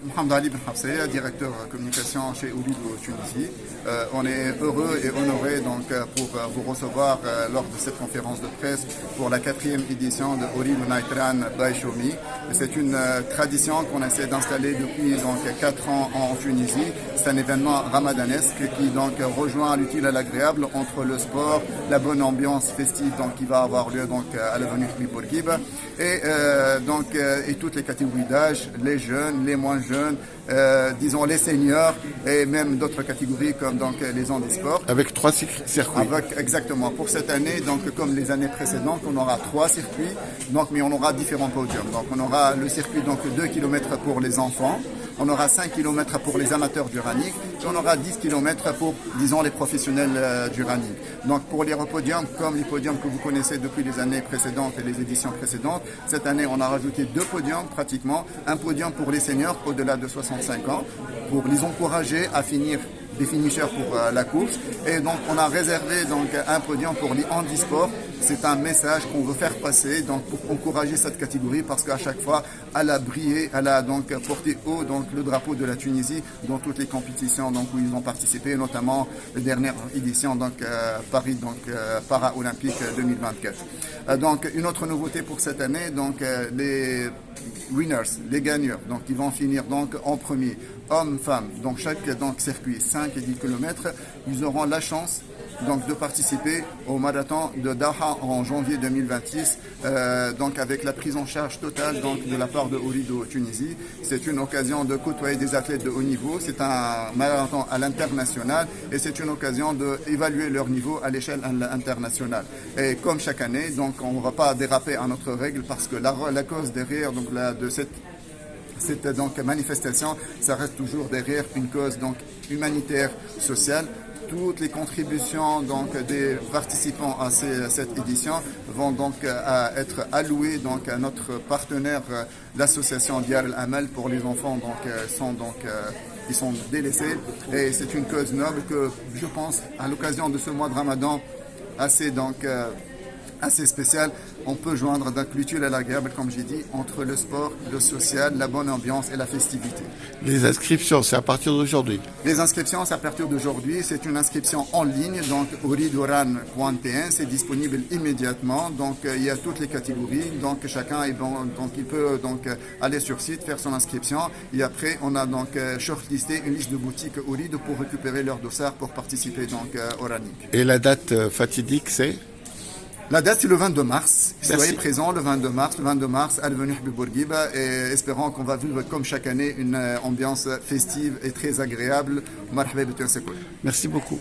Mohamed Ali Ben Hafsaya, directeur communication chez Ooredoo Tunisie. On est heureux et honoré donc pour vous recevoir lors de cette conférence de presse pour la 4e édition de Ooredoo Night Run by Shomi. C'est une tradition qu'on essaie d'installer depuis donc 4 ans en Tunisie. C'est un événement ramadanesque qui donc rejoint l'utile à l'agréable entre le sport, la bonne ambiance festive donc qui va avoir lieu donc à l'avenue Bourguiba et toutes les catégories d'âge, les jeunes, les moins jeunes, disons les seniors et même d'autres catégories comme donc les handisports. Avec 3 circuits. Exactement. Pour cette année, donc comme les années précédentes, on aura 3 circuits, donc mais on aura différents podiums. Donc on aura le circuit donc 2 km pour les enfants. On aura 5 km pour les amateurs du running et on aura 10 km pour, disons, les professionnels du running. Donc pour les podiums, comme les podiums que vous connaissez depuis les années précédentes et les éditions précédentes, cette année on a rajouté 2 podiums pratiquement. Un podium pour les seniors au-delà de 65 ans, pour les encourager à finir des finishers pour la course. Et donc on a réservé donc un podium pour les handisports. C'est un message qu'on veut faire passer donc pour encourager cette catégorie parce qu'à chaque fois elle a brillé, elle a donc porté haut donc le drapeau de la Tunisie dans toutes les compétitions donc où ils ont participé, notamment la dernière édition donc Paris donc para-olympique 2024. Donc une autre nouveauté pour cette année, donc les winners, les gagnants, donc ils vont finir donc en premier, hommes, femmes, donc chaque donc circuit 5 et 10 km, ils auront la chance donc de participer au marathon de Doha en janvier 2026, donc avec la prise en charge totale donc de la part de Ooredoo Tunisie. C'est une occasion de côtoyer des athlètes de haut niveau. C'est un marathon à l'international et c'est une occasion d'évaluer leur niveau à l'échelle internationale. Et comme chaque année, donc on ne va pas déraper à notre règle parce que la cause derrière donc de cette donc manifestation, ça reste toujours derrière une cause donc humanitaire, sociale. Toutes les contributions donc des participants à cette édition vont donc être allouées donc à notre partenaire, l'association Diar Al-Amal pour les enfants qui sont délaissés. Et c'est une cause noble que je pense à l'occasion de ce mois de Ramadan assez spécial, on peut joindre donc l'utile à l'agréable, comme j'ai dit, entre le sport, le social, la bonne ambiance et la festivité. Les inscriptions, c'est à partir d'aujourd'hui? Les inscriptions, c'est à partir d'aujourd'hui. C'est une inscription en ligne, donc ooredooran.tn, c'est disponible immédiatement. Donc il y a toutes les catégories, donc chacun il peut donc aller sur site, faire son inscription. Et après, on a donc shortlisté une liste de boutiques Ooredoo pour récupérer leur dossard pour participer donc au running. Et la date fatidique, c'est? La date, c'est le 22 mars. Merci. Soyez présents le 22 mars, à l'avenue Bourguiba, et espérons qu'on va vivre comme chaque année une ambiance festive et très agréable. Merci beaucoup.